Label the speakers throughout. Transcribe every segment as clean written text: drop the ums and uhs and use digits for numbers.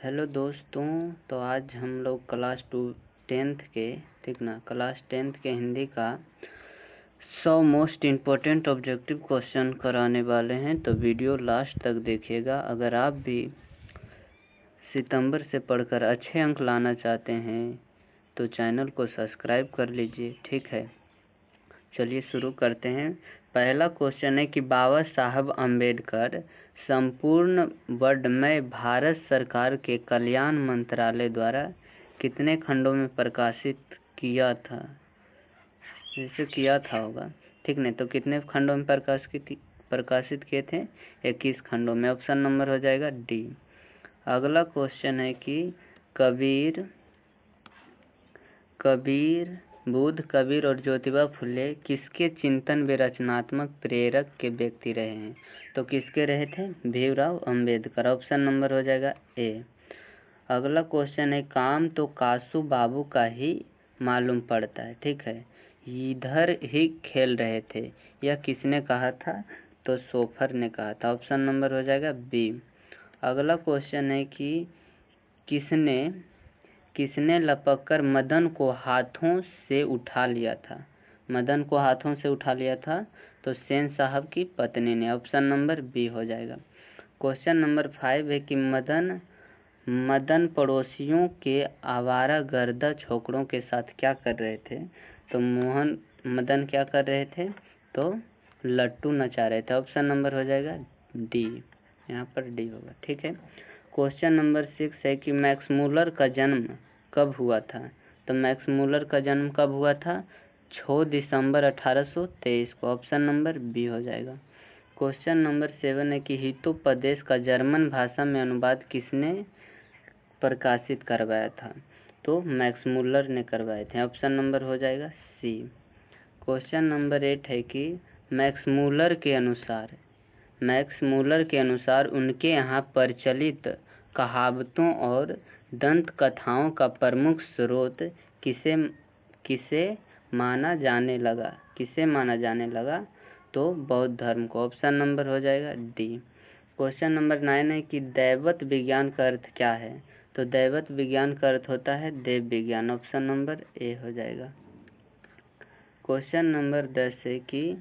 Speaker 1: Hello दोस्तों, तो आज हम लोग क्लास 10th के क्लास 10th के हिंदी का 100 मोस्ट इम्पोर्टेंट ऑब्जेक्टिव क्वेश्चन कराने वाले हैं। तो वीडियो लास्ट तक देखिएगा। अगर आप भी सितंबर से पढ़कर अच्छे अंक लाना चाहते हैं तो चैनल को सब्सक्राइब कर लीजिए। ठीक है, चलिए शुरू करते हैं। पहला क्वेश्चन है कि बाबा साहब अम्बेडकर संपूर्ण वर्ल्ड में भारत सरकार के कल्याण मंत्रालय द्वारा कितने खंडों में प्रकाशित किया था? जैसे किया था होगा, ठीक नहीं तो कितने खंडों में प्रकाशित किए थे? 21 खंडों में। ऑप्शन नंबर हो जाएगा डी। अगला क्वेश्चन है कि बुद्ध, कबीर और ज्योतिबा फुले किसके चिंतन व रचनात्मक प्रेरक के व्यक्ति रहे हैं? तो किसके रहे थे? भीमराव अंबेडकर। ऑप्शन नंबर हो जाएगा ए। अगला क्वेश्चन है काम तो कासू बाबू का ही मालूम पड़ता है। ठीक है, इधर ही खेल रहे थे, यह किसने कहा था? तो सोफर ने कहा था। ऑप्शन नंबर हो जाएगा बी। अगला क्वेश्चन है कि किसने लपक कर मदन को हाथों से उठा लिया था? मदन को हाथों से उठा लिया था तो सेन साहब की पत्नी ने। ऑप्शन नंबर बी हो जाएगा। क्वेश्चन नंबर 5 है कि मदन पड़ोसियों के आवारागर्द छोकरों के साथ क्या कर रहे थे? तो मदन क्या कर रहे थे? तो लट्टू नचा रहे थे। ऑप्शन नंबर हो जाएगा डी, यहाँ पर डी होगा। ठीक है, क्वेश्चन नंबर 6 है कि मैक्स मूलर का जन्म कब हुआ था? तो मैक्स मूलर का जन्म कब हुआ था? 6 दिसंबर 1823 को। ऑप्शन नंबर बी हो जाएगा। क्वेश्चन नंबर 7 है कि हितोपदेश का जर्मन भाषा में अनुवाद किसने प्रकाशित करवाया था? तो मैक्स मूलर ने करवाए थे। ऑप्शन नंबर हो जाएगा सी। क्वेश्चन नंबर 8 है कि मैक्स मूलर के अनुसार उनके यहाँ प्रचलित कहावतों और दंत कथाओं का प्रमुख स्रोत किसे माना जाने लगा? तो बौद्ध धर्म को। ऑप्शन नंबर हो जाएगा डी। क्वेश्चन नंबर 9 है कि दैवत विज्ञान का अर्थ क्या है? तो दैवत विज्ञान का अर्थ होता है देव विज्ञान। ऑप्शन नंबर ए हो जाएगा। क्वेश्चन नंबर 10 है कि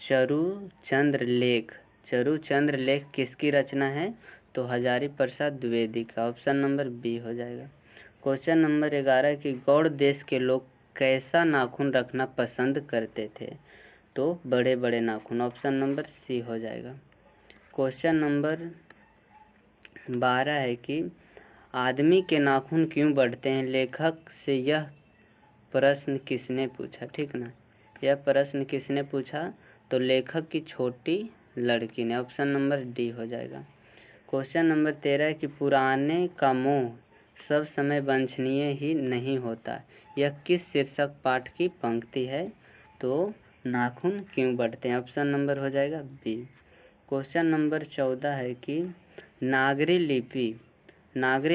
Speaker 1: चरुचंद्र लेख किसकी रचना है? तो हजारी प्रसाद द्विवेदी का। ऑप्शन नंबर बी हो जाएगा। क्वेश्चन नंबर 11 कि गौड़ देश के लोग कैसा नाखून रखना पसंद करते थे? तो बड़े बड़े नाखून। ऑप्शन नंबर सी हो जाएगा। क्वेश्चन नंबर 12 है कि आदमी के नाखून क्यों बढ़ते हैं? लेखक से यह प्रश्न किसने पूछा? ठीक ना, यह प्रश्न किसने पूछा? तो लेखक की छोटी लड़की ने। ऑप्शन नंबर डी हो जाएगा। क्वेश्चन नंबर 13 है कि पुराने का मोह सब समय वांछनीय ही नहीं होता, यह किस शीर्षक पाठ की पंक्ति है? तो नाखून क्यों बढ़ते हैं। ऑप्शन नंबर हो जाएगा बी। क्वेश्चन नंबर 14 है कि नागरी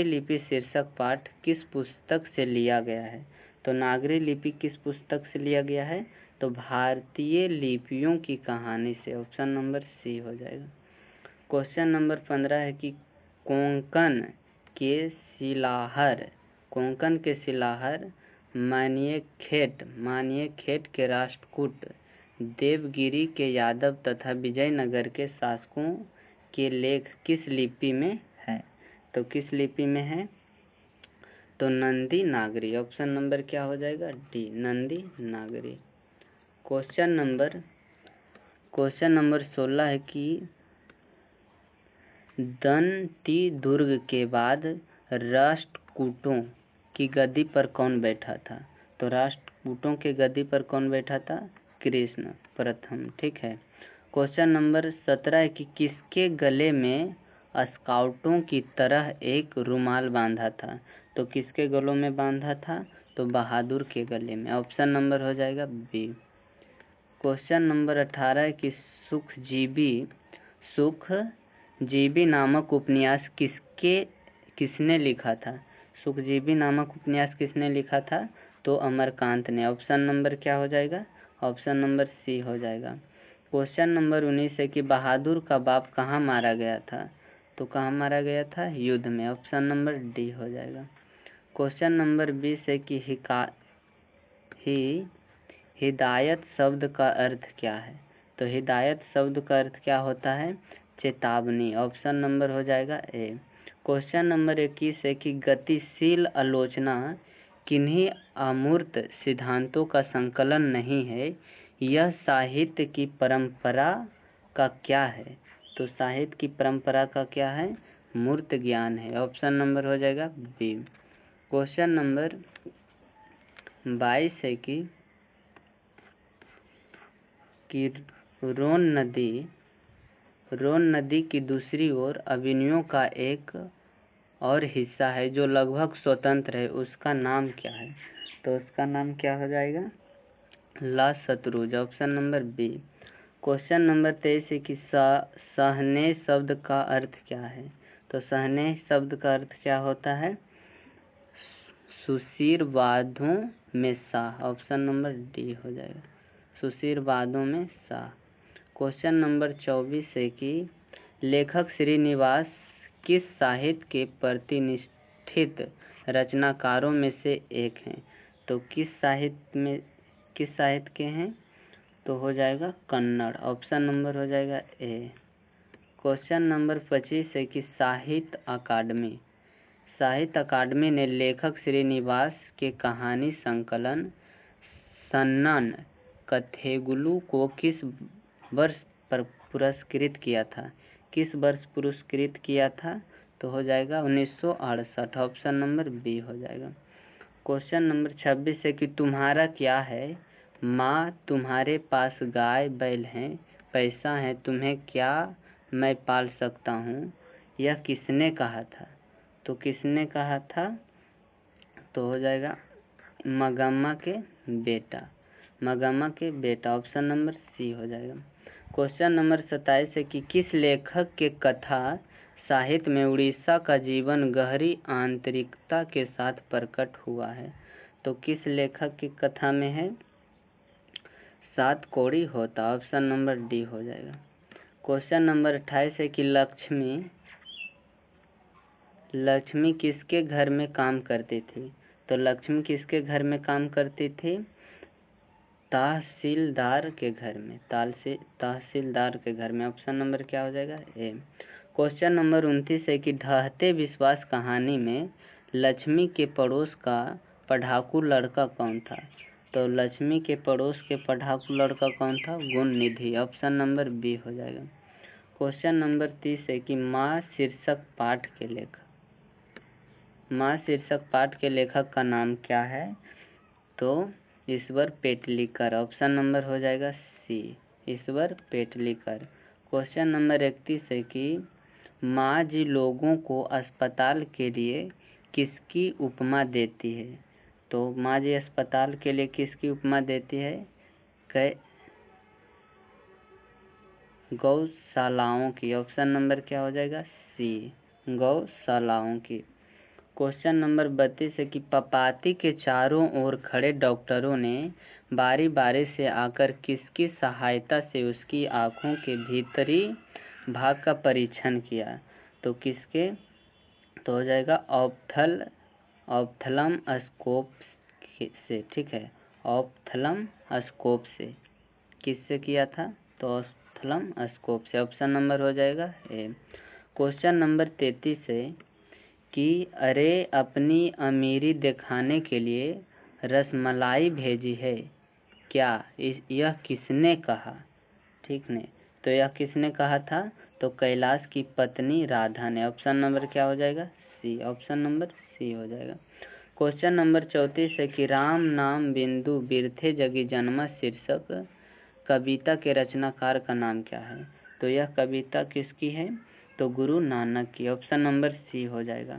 Speaker 1: लिपि शीर्षक पाठ किस पुस्तक से लिया गया है? तो नागरी लिपि किस पुस्तक से लिया गया है? तो भारतीय लिपियों की कहानी से। ऑप्शन नंबर सी हो जाएगा। क्वेश्चन नंबर 15 है कि कोंकण के शिलाहर मानियखेट के राष्ट्रकूट देवगिरी के यादव तथा विजयनगर के शासकों के लेख किस लिपि में है? तो किस लिपि में है? तो नंदी नागरी। ऑप्शन नंबर क्या हो जाएगा? डी, नंदी नागरी। क्वेश्चन नंबर 16 है कि दंती दुर्ग के बाद राष्ट्रकूटों की गद्दी पर कौन बैठा था? तो राष्ट्रकूटों के गद्दी पर कौन बैठा था? कृष्ण प्रथम। ठीक है। क्वेश्चन नंबर 17 है कि किसके गले में स्काउटों की तरह एक रुमाल बांधा था? तो किसके गलों में बांधा था? तो बहादुर के गले में। ऑप्शन नंबर हो जाएगा बी। क्वेश्चन नंबर 18 है कि सुखजीवी नामक उपन्यास किसने लिखा था? सुखजीवी नामक उपन्यास किसने लिखा था? तो अमरकांत ने। ऑप्शन नंबर क्या हो जाएगा? ऑप्शन नंबर सी हो जाएगा। क्वेश्चन नंबर 19 है कि बहादुर का बाप कहाँ मारा गया था? तो कहाँ मारा गया था? युद्ध में। ऑप्शन नंबर डी हो जाएगा। क्वेश्चन नंबर 20 है कि हिदायत शब्द का अर्थ क्या है? तो हिदायत शब्द का अर्थ क्या होता है? चेतावनी। ऑप्शन नंबर हो जाएगा ए। क्वेश्चन नंबर 21 है कि गतिशील आलोचना किन्हीं अमूर्त सिद्धांतों का संकलन नहीं है, यह साहित्य की परंपरा का क्या है? तो साहित्य की परंपरा का क्या है? मूर्त ज्ञान है। ऑप्शन नंबर हो जाएगा बी। क्वेश्चन नंबर 22 है कि रोन नदी की दूसरी ओर अभिनयों का एक और हिस्सा है जो लगभग स्वतंत्र है, उसका नाम क्या है? तो उसका नाम क्या हो जाएगा? ला शत्रुज। Option number B. Question number 23 है कि सहने शब्द का अर्थ क्या है? तो सहने शब्द का अर्थ क्या होता है? सुशीर वादों में शाह। ऑप्शन नंबर डी हो जाएगा, सुशीर वादों में शाह। क्वेश्चन नंबर 24 है कि लेखक श्रीनिवास किस साहित्य के प्रतिष्ठित रचनाकारों में से एक हैं? तो किस साहित्य के हैं? तो हो जाएगा कन्नड़। ऑप्शन नंबर हो जाएगा ए। क्वेश्चन नंबर 25 है कि साहित्य अकादमी ने लेखक श्रीनिवास के कहानी संकलन सन्नन कथेगुलु को किस वर्ष पर पुरस्कृत किया था? किस वर्ष पुरस्कृत किया था? तो हो जाएगा 1968। ऑप्शन नंबर बी हो जाएगा। क्वेश्चन नंबर 26 है कि तुम्हारा क्या है? माँ तुम्हारे पास गाय बैल हैं, पैसा है, तुम्हें क्या मैं पाल सकता हूँ, यह किसने कहा था? तो किसने कहा था? तो हो जाएगा मगम्मा के बेटा। ऑप्शन नंबर सी हो जाएगा। क्वेश्चन नंबर 27 है कि किस लेखक के कथा साहित्य में उड़ीसा का जीवन गहरी आंतरिकता के साथ प्रकट हुआ है? तो किस लेखक की कथा में है? सात कोड़ी होता। ऑप्शन नंबर डी हो जाएगा। क्वेश्चन नंबर 28 है कि लक्ष्मी किसके घर में काम करती थी? तो लक्ष्मी किसके घर में काम करती थी? तहसीलदार के घर में। ऑप्शन नंबर क्या हो जाएगा? ए। क्वेश्चन नंबर 29 है कि ढहते विश्वास कहानी में लक्ष्मी के पड़ोस का पढ़ाकू लड़का कौन था? तो लक्ष्मी के पड़ोस के पढ़ाकू लड़का कौन था? गुण निधि। ऑप्शन नंबर बी हो जाएगा। क्वेश्चन नंबर 30 है कि माँ शीर्षक पाठ के लेखक का नाम क्या है? तो ईश्वर पेटलीकर। ऑप्शन नंबर हो जाएगा सी, ईश्वर पेटलीकर। क्वेश्चन नंबर 31 है कि माँ जी लोगों को अस्पताल के लिए किसकी उपमा देती है? तो माँ जी अस्पताल के लिए किसकी उपमा देती है? गौशालाओं की। ऑप्शन नंबर क्या हो जाएगा? सी, गौशालाओं की। क्वेश्चन नंबर 32 है कि पपाती के चारों ओर खड़े डॉक्टरों ने बारी बारी से आकर किसकी सहायता से उसकी आँखों के भीतरी भाग का परीक्षण किया? तो किसके? तो हो जाएगा ऑप्थलमस्कोप से। ठीक है, ऑप्थलमस्कोप से। किससे किया था? तो ऑप्थलमस्कोप से। ऑप्शन नंबर हो जाएगा ए। क्वेश्चन नंबर 33 है कि अरे अपनी अमीरी दिखाने के लिए रसमलाई भेजी है क्या? यह किसने कहा? ठीक ने, तो यह किसने कहा था? तो कैलाश की पत्नी राधा ने। ऑप्शन नंबर क्या हो जाएगा? सी। ऑप्शन नंबर सी हो जाएगा। क्वेश्चन नंबर 34 है कि राम नाम बिंदु बिरथे जगी जन्मा शीर्षक कविता के रचनाकार का नाम क्या है? तो यह कविता किसकी है? तो गुरु नानक की। ऑप्शन नंबर सी हो जाएगा।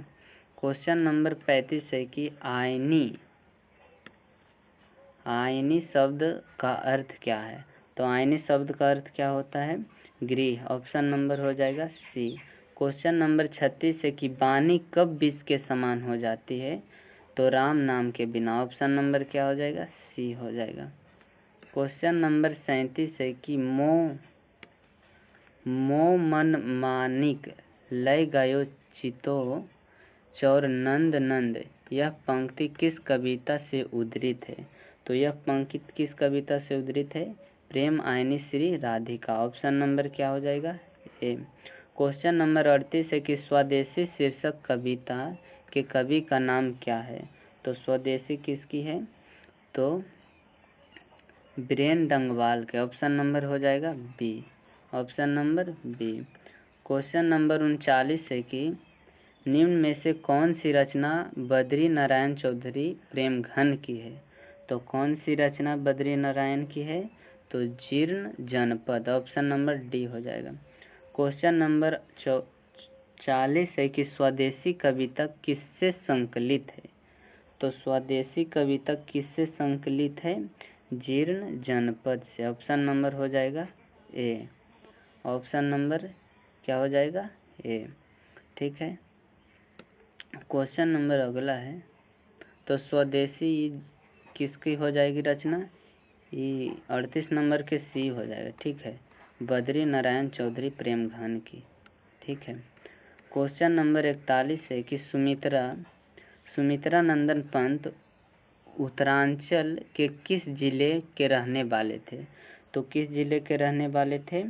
Speaker 1: क्वेश्चन नंबर 35 है कि आईनी शब्द का अर्थ क्या है? तो आईनी शब्द का अर्थ क्या होता है? गृह। ऑप्शन नंबर हो जाएगा सी। क्वेश्चन नंबर 36 है कि वाणी कब विष के समान हो जाती है? तो राम नाम के बिना। ऑप्शन नंबर क्या हो जाएगा? सी हो जाएगा। क्वेश्चन नंबर 37 है कि मोह मन मानिक लय गायो चितो चौर नंद नंद, यह पंक्ति किस कविता से उद्धृत है? तो यह पंक्ति किस कविता से उद्धृत है? प्रेम आयनी श्री राधिका। ऑप्शन नंबर क्या हो जाएगा? ए। क्वेश्चन नंबर 38 है कि स्वदेशी शीर्षक कविता के कवि का नाम क्या है? तो स्वदेशी किसकी है? तो बीरेन डंगवाल के। ऑप्शन नंबर हो जाएगा B. Option number B. Question number 39 है कि निम्न में से कौन सी रचना बद्री नारायण चौधरी प्रेमघन की है? तो कौन सी रचना बद्री नारायण की है? तो जीर्ण जनपद। ऑप्शन नंबर डी हो जाएगा। क्वेश्चन नंबर 40 है कि स्वदेशी कविता किससे संकलित है? तो स्वदेशी कविता किससे संकलित है? जीर्ण जनपद से। ऑप्शन नंबर हो जाएगा ए। ऑप्शन नंबर क्या हो जाएगा? ए। ठीक है। क्वेश्चन नंबर अगला है, तो स्वदेशी किसकी हो जाएगी रचना? ये 38 नंबर के सी हो जाएगा। ठीक है, बद्री नारायण चौधरी प्रेमघन की। ठीक है। क्वेश्चन नंबर 41 है कि सुमित्रा नंदन पंत उत्तरांचल के किस जिले के रहने वाले थे? तो किस जिले के रहने वाले थे?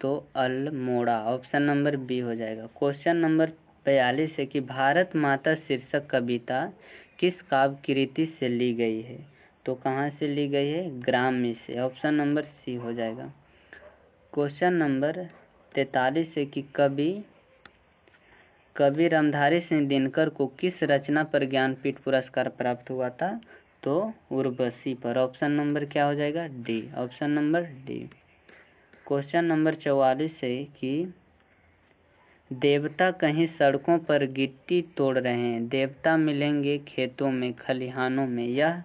Speaker 1: तो अल्मोड़ा। ऑप्शन नंबर बी हो जाएगा। क्वेश्चन नंबर 42 है कि भारत माता शीर्षक कविता किस काव्य कृति से ली गई है? तो कहाँ से ली गई है? ग्राम्य से। ऑप्शन नंबर सी हो जाएगा। क्वेश्चन नंबर 43 है कि कवि रामधारी सिंह दिनकर को किस रचना पर ज्ञानपीठ पुरस्कार प्राप्त हुआ था? तो उर्वशी पर। ऑप्शन नंबर क्या हो जाएगा? D. Option number D. Question number 44 है कि देवता कहीं सड़कों पर गिट्टी तोड़ रहे हैं, देवता मिलेंगे खेतों में खलिहानों में, यह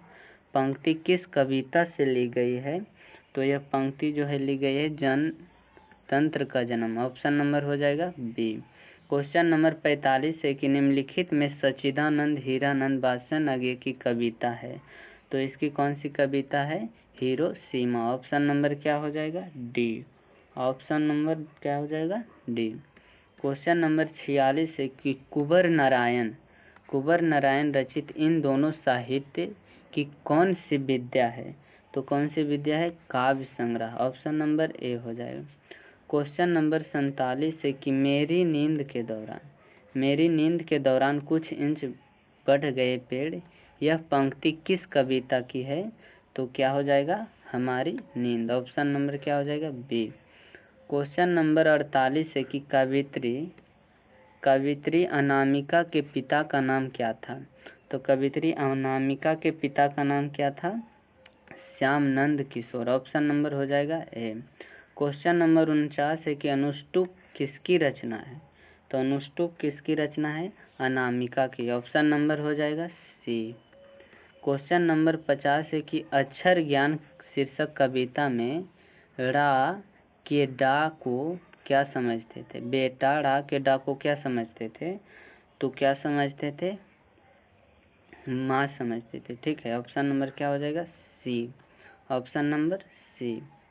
Speaker 1: पंक्ति किस कविता से ली गई है? तो यह पंक्ति जो है ली गई है जनतंत्र का जन्म। ऑप्शन नंबर हो जाएगा बी। क्वेश्चन नंबर 45 है कि निम्नलिखित में सच्चिदानंद हीरानंद बादशाह नगे की कविता है, तो इसकी कौन सी कविता है? हिरोशिमा। ऑप्शन नंबर क्या हो जाएगा? डी। ऑप्शन नंबर क्या हो जाएगा? डी। क्वेश्चन नंबर 46 है कि कुंवर नारायण रचित इन दोनों साहित्य की कौन सी विद्या है? तो कौन सी विद्या है? काव्य संग्रह। ऑप्शन नंबर ए हो जाएगा। क्वेश्चन नंबर 47 है कि मेरी नींद के दौरान कुछ इंच बढ़ गए पेड़, यह पंक्ति किस कविता की है? तो क्या हो जाएगा? हमारी नींद। ऑप्शन नंबर क्या हो जाएगा? बी। क्वेश्चन नंबर 48 है कि कवित्री अनामिका के पिता का नाम क्या था? तो कवित्री अनामिका के पिता का नाम क्या था? श्याम नंद किशोर। ऑप्शन नंबर हो जाएगा ए। क्वेश्चन नंबर 49 है कि अनुष्टुप किसकी रचना है? तो अनुष्टुप किसकी रचना है? अनामिका की। ऑप्शन नंबर हो जाएगा सी। क्वेश्चन नंबर 50 है कि अक्षर ज्ञान शीर्षक कविता में रा के डा को क्या समझते थे? बेटा रा के डा को क्या समझते थे? तो क्या समझते थे? माँ समझते थे। ठीक है, ऑप्शन नंबर क्या हो जाएगा? सी। ऑप्शन नंबर सी।